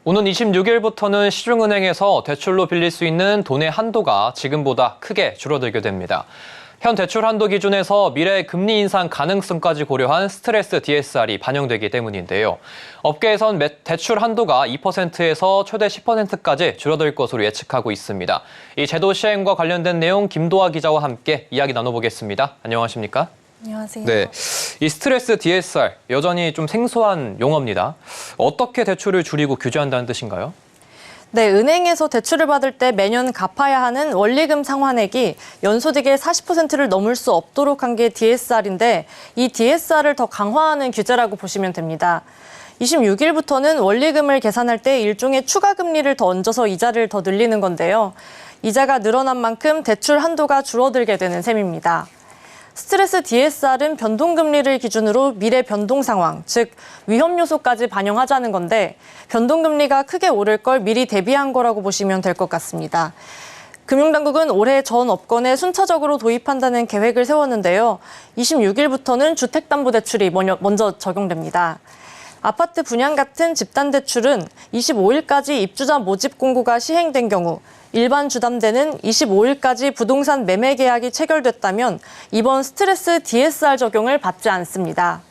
오는 26일부터는 시중은행에서 대출로 빌릴 수 있는 돈의 한도가 지금보다 크게 줄어들게 됩니다. 현 대출 한도 기준에서 미래 금리 인상 가능성까지 고려한 스트레스 DSR이 반영되기 때문인데요. 업계에선 대출 한도가 2%에서 최대 10%까지 줄어들 것으로 예측하고 있습니다. 이 제도 시행과 관련된 내용 김도아 기자와 함께 이야기 나눠보겠습니다. 안녕하십니까? 안녕하세요. 네, 이 스트레스 DSR 여전히 좀 생소한 용어입니다. 어떻게 대출을 줄이고 규제한다는 뜻인가요? 네, 은행에서 대출을 받을 때 매년 갚아야 하는 원리금 상환액이 연소득의 40%를 넘을 수 없도록 한 게 DSR인데 이 DSR을 더 강화하는 규제라고 보시면 됩니다. 26일부터는 원리금을 계산할 때 일종의 추가 금리를 더 얹어서 이자를 더 늘리는 건데요. 이자가 늘어난 만큼 대출 한도가 줄어들게 되는 셈입니다. 스트레스 DSR은 변동금리를 기준으로 미래 변동 상황, 즉 위험 요소까지 반영하자는 건데 변동금리가 크게 오를 걸 미리 대비한 거라고 보시면 될 것 같습니다. 금융당국은 올해 전 업권에 순차적으로 도입한다는 계획을 세웠는데요. 26일부터는 주택담보대출이 먼저 적용됩니다. 아파트 분양 같은 집단대출은 25일까지 입주자 모집 공고가 시행된 경우 일반 주담대는 25일까지 부동산 매매 계약이 체결됐다면 이번 스트레스 DSR 적용을 받지 않습니다.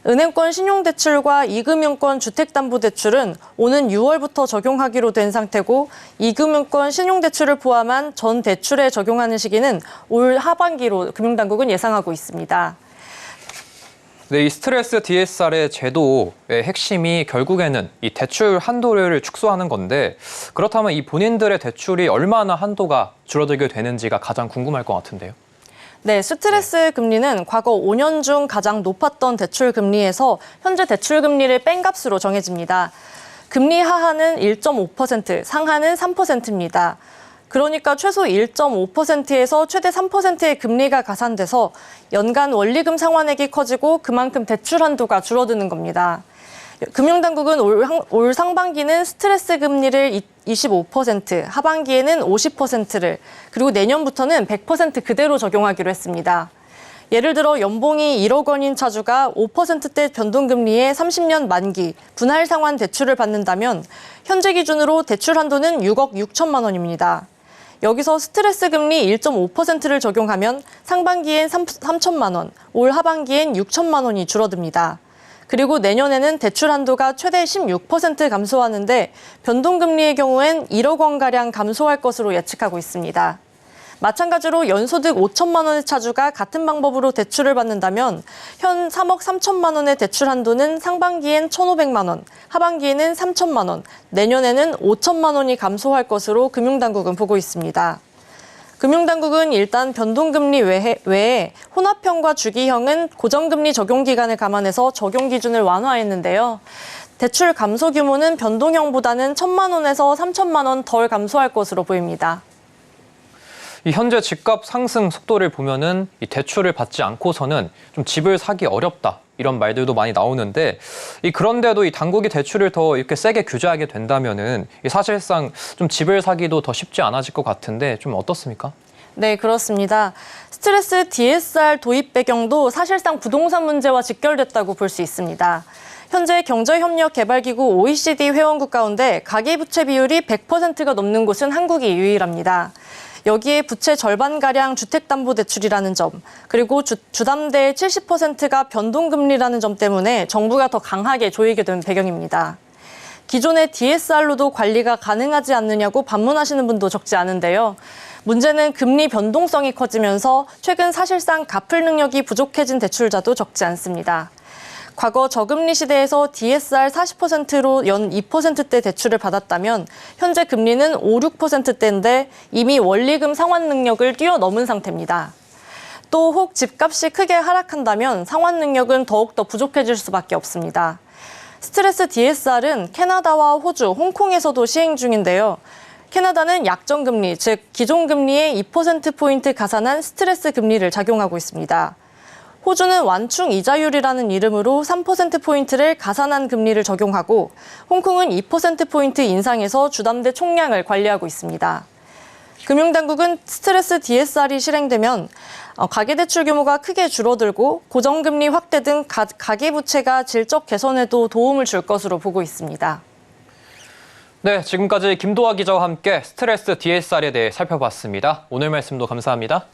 은행권 신용대출과 이금융권 주택담보대출은 오는 6월부터 적용하기로 된 상태고 이금융권 신용대출을 포함한 전 대출에 적용하는 시기는 올 하반기로 금융당국은 예상하고 있습니다. 네, 이 스트레스 DSR의 제도의 핵심이 결국에는 이 대출 한도를 축소하는 건데 그렇다면 이 본인들의 대출이 얼마나 한도가 줄어들게 되는지가 가장 궁금할 것 같은데요. 네, 스트레스 금리는 과거 5년 중 가장 높았던 대출 금리에서 현재 대출 금리를 뺀 값으로 정해집니다. 금리 하하는 1.5%, 상하는 3%입니다. 그러니까 최소 1.5%에서 최대 3%의 금리가 가산돼서 연간 원리금 상환액이 커지고 그만큼 대출 한도가 줄어드는 겁니다. 금융당국은 올 상반기는 스트레스 금리를 25%, 하반기에는 50%를, 그리고 내년부터는 100% 그대로 적용하기로 했습니다. 예를 들어 연봉이 1억 원인 차주가 5%대 변동금리에 30년 만기, 분할 상환 대출을 받는다면 현재 기준으로 대출 한도는 6억 6천만 원입니다. 여기서 스트레스 금리 1.5%를 적용하면 상반기엔 3천만 원, 올 하반기엔 6천만 원이 줄어듭니다. 그리고 내년에는 대출 한도가 최대 16% 감소하는데 변동금리의 경우엔 1억 원가량 감소할 것으로 예측하고 있습니다. 마찬가지로 연소득 5천만 원의 차주가 같은 방법으로 대출을 받는다면 현 3억 3천만 원의 대출 한도는 상반기엔 1,500만 원, 하반기에는 3천만 원, 내년에는 5천만 원이 감소할 것으로 금융당국은 보고 있습니다. 금융당국은 일단 변동금리 외에 혼합형과 주기형은 고정금리 적용 기간을 감안해서 적용 기준을 완화했는데요. 대출 감소 규모는 변동형보다는 1,000만 원에서 3천만 원 덜 감소할 것으로 보입니다. 이 현재 집값 상승 속도를 보면은 이 대출을 받지 않고서는 좀 집을 사기 어렵다 이런 말들도 많이 나오는데 그런데도 이 당국이 대출을 더 이렇게 세게 규제하게 된다면은 사실상 좀 집을 사기도 더 쉽지 않아질 것 같은데 좀 어떻습니까? 네, 그렇습니다. 스트레스 DSR 도입 배경도 사실상 부동산 문제와 직결됐다고 볼 수 있습니다. 현재 경제협력개발기구 OECD 회원국 가운데 가계부채 비율이 100%가 넘는 곳은 한국이 유일합니다. 여기에 부채 절반가량 주택담보대출이라는 점, 그리고 주담대의 70%가 변동금리라는 점 때문에 정부가 더 강하게 조이게 된 배경입니다. 기존의 DSR로도 관리가 가능하지 않느냐고 반문하시는 분도 적지 않은데요. 문제는 금리 변동성이 커지면서 최근 사실상 갚을 능력이 부족해진 대출자도 적지 않습니다. 과거 저금리 시대에서 DSR 40%로 연 2%대 대출을 받았다면 현재 금리는 5, 6%대인데 이미 원리금 상환 능력을 뛰어넘은 상태입니다. 또 혹 집값이 크게 하락한다면 상환 능력은 더욱더 부족해질 수밖에 없습니다. 스트레스 DSR은 캐나다와 호주, 홍콩에서도 시행 중인데요. 캐나다는 약정금리, 즉 기존금리의 2%포인트 가산한 스트레스 금리를 작용하고 있습니다. 호주는 완충 이자율이라는 이름으로 3%포인트를 가산한 금리를 적용하고 홍콩은 2%포인트 인상해서 주담대 총량을 관리하고 있습니다. 금융당국은 스트레스 DSR이 실행되면 가계대출 규모가 크게 줄어들고 고정금리 확대 등 가계부채가 질적 개선에도 도움을 줄 것으로 보고 있습니다. 네, 지금까지 김도하 기자와 함께 스트레스 DSR에 대해 살펴봤습니다. 오늘 말씀도 감사합니다.